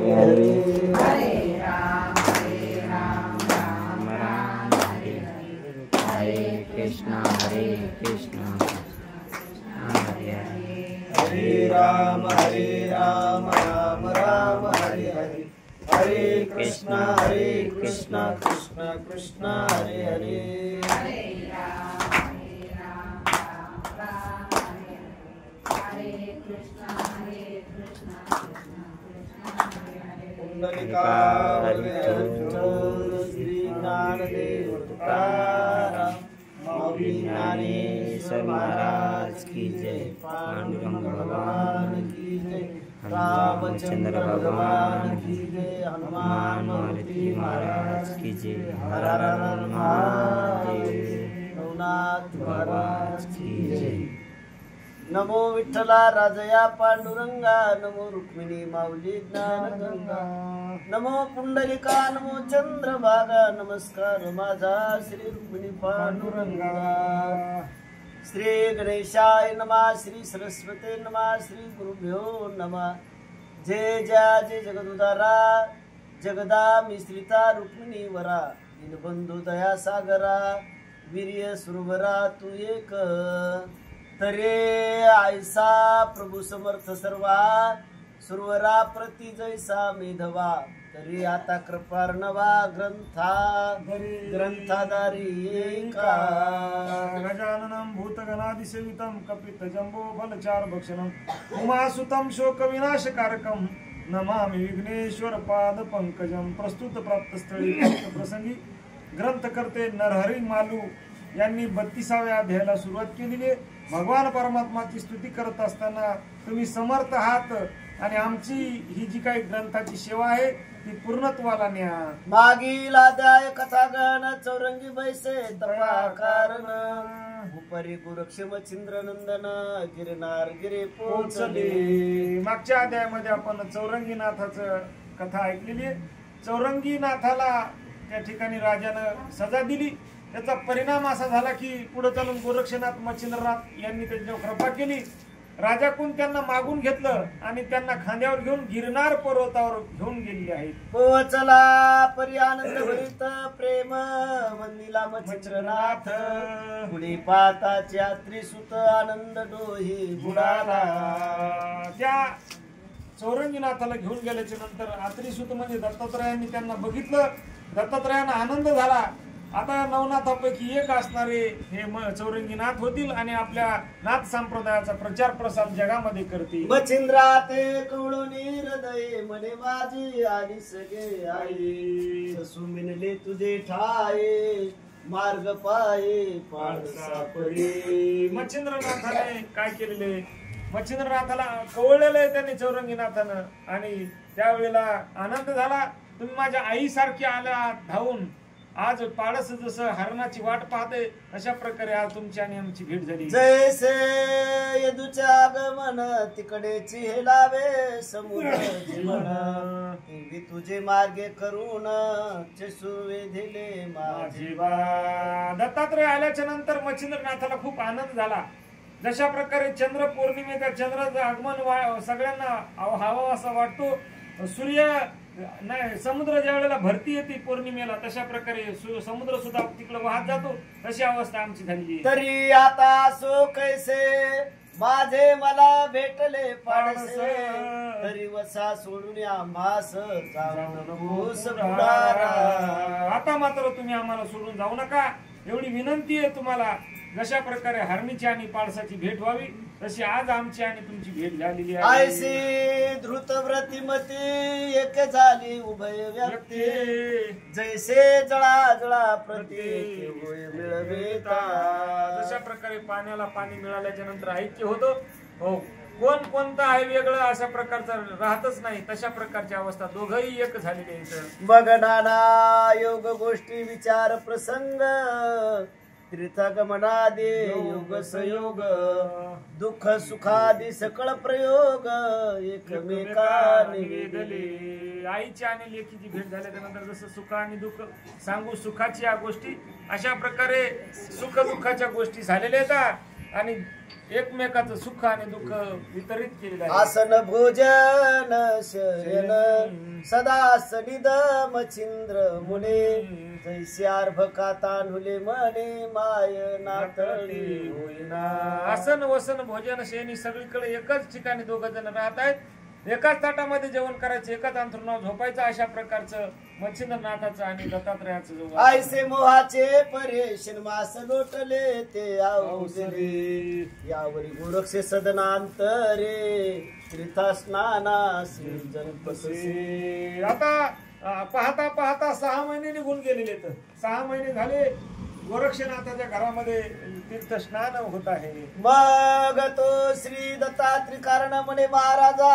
हरे हरे राम राम राम हरे हरे कृष्णा हरे हरे राम राम राम हरे हरे हरे कृष्णा कृष्णा कृष्णा हरे हरे हरे राम राम हरे हरे कृष्णा कृष्णा हरे हरे पुंडलिकावरद श्री ज्ञानदेव तुकाराम माऊली ज्ञानेश्वर महाराज की जय पांडुरंग भगवान की जय रामचंद्र भगवान की जय हनुमान मारुति महाराज की जय हर हर महादेव नवनाथ महाराज की जय नमो विठ्ठला राजया पांडुरंगा नमो रुक्मिणी माऊली ज्ञानगंगा नमो पुंडलिका नमो चंद्रभागा नमस्कार माझा श्री रुक्मिणी पांडुरंगा श्री गणेशाय नमः श्री सरस्वती नमः श्री गुरुभ्यो नमः जय जय जगदुदारा जगदा मिश्रिता रुक्मिणी वरा दीनबंधू दया सागरा वीर्य सुरवरा तू एक तरे आयसा प्रभू समर्थ सर्वा सुरवरा प्रति जैसा मेधवा तरी आता कृपार्णवा ग्रंथाधारी एका गजाननं भूतगणादिसेवितं कपित्थजम्बो बलचार भक्षणं उमासुतं शोकविनाशकारकं नमामि विघ्नेश्वर पाद पंकजं प्रस्तुत प्राप्तस्थळी प्रसंगी ग्रंथकर्ते नरहरी मालू यांनी 32व्या अध्यायाला सुरुवात केलेली आहे। भगवान परमात्माची स्तुती करत असताना तुम्ही समर्थ आहात आणि आमची ही जी काही ग्रंथाची सेवा आहे ती पूर्णत्वाला न्या। मागील अध्याय कथागण चौरंगी बैसे तपा कारण उपरी गुरुक्षम चिंद्रनंदन गिरनार गिरे पोचले। मागच्या अध्यायामध्ये आपण चौरंगीनाथाचं कथा ऐकलेली आहे। चौरंगीनाथाला त्या ठिकाणी राजानं सजा दिली। त्याचा परिणाम असा झाला की पुढे चालून गोरक्षनाथ मच्छिंद्रनाथ यांनी त्यांच्यावर कृपा केली। राजाकडून त्यांना मागून घेतलं आणि त्यांना खांद्यावर घेऊन गिरनार पर्वतावर घेऊन गेलेले आहेत। पोचला परी आनंद भरित प्रेम वंदिला मच्छिंद्रनाथ पुढे पाताच्या त्रिसुत आनंद डोही बुडाला। त्या चौरंगीनाथाला घेऊन गेल्याच्या नंतर आत्रिसुत म्हणजे दत्तात्रयांनी त्यांना बघितलं। दत्तात्रयांना आनंद झाला। आता नवनाथापैकी एक असणारे हे चौरंगीनाथ होतील आणि आपल्या नाथ संप्रदायाचा प्रचार प्रसार जगामध्ये करतील। मच्छिंद्रा ते कवळूनी हृदय मने माझी आणि सगळे आई सुमिनले तुझे ठाये मार्ग पाये पाळसा पडे। मच्छिंद्रनाथाने काय केलेले मच्छिंद्रनाथाला कवळलेलं आहे त्यांनी चौरंगीनाथानं आणि त्यावेळेला आनंद झाला। तुम्ही माझ्या आईसारखी आला धावून आज पाळस जसं हरणाची वाट पाहते अशा प्रकारे आज तुमची आणि आमची भेट झाली। जैसे यदुच्या आगमन तिकडेची हेलावे समुद्र जीवन देवी तुझे मार्गे करून चेसुवे दिले माझे बा। दत्तात्रय आल्याच्या नंतर मच्छिंद्रनाथाला खूप आनंद झाला। जशा प्रकारे चंद्र पौर्णिमेच्या चंद्राचं आगमन सगळ्यांना हवा असा वाटतो। सूर्य नाही समुद्र ज्या वेळेला भरती येते पौर्णिमेला तशा प्रकारे समुद्र सुद्धा तिकडे वाहत जातो तशी अवस्था आमची झाली। तरी आता सो कैसे माझे मला भेटले पाडसे तरी वसा सोडून आम्हास जाऊ नकोस बुडारा। आता मात्र तुम्ही आम्हाला सोडून जाऊ नका एवढी विनंती आहे तुम्हाला। जशा प्रकारे हरणीची आणि पाळसाची भेट व्हावी तशी आज आमची आणि तुमची भेट झालेली आहे। ऐसी द्रुत व्रतिमती एक झाली उभय व्यक्ती जैसे जळा जळा प्रती मिळवेता। जशा प्रकारे पाण्याला पाणी मिळाल्याच्या नंतर ऐक्य होतो हो कोण कोणतं आहे वेगळं अशा प्रकारचं राहतच नाही तशा प्रकारची अवस्था दोघंही एक झालेली आहे। बघ नाना योग गोष्टी विचार प्रसंग तीर्थगमनादि योग संयोग दुःख सुखादि सकळ प्रयोग एकमेकाने वेदले। आईची आणि लेकीची भेट झाल्याच्या नंतर जसं सुख आणि दुःख सांगू सुखाची या गोष्टी अशा प्रकारे सुख दुःखाच्या गोष्टी झालेल्या आहेत। आणि एकमेकाचं सुख आणि दुःख वितरित केलेलं आहे. आसन भोजन शयन सदा सनिद मच्छिंद्र मुने जैसे अर्भका तांडुले म्हणे माय नातळी होईना. आसन वसन भोजन शेनी सगळीकडे एकच ठिकाणी दोघं जण राहत आहेत. एकाच ताटामध्ये जेवण करायचं, एकाच अंथरुणावर झोपायचं. अशा प्रकारचं मच्छिंद्रनाथाचं आणि दत्तात्रयाचं जो आयसे मोहाचे परेशन मास लोटले ते औषधे यावरी गोरक्षे सदनांतरे तीर्था स्नाना सिंचन पससे. आता पाहता पाहता 6 महिने निघून गेलेले. तर 6 महिने झाले गोरक्षनाथाच्या घरामध्ये तीर्थ स्नान होत आहे. मग तो श्री दत्तात्री कारण म्हणे महाराजा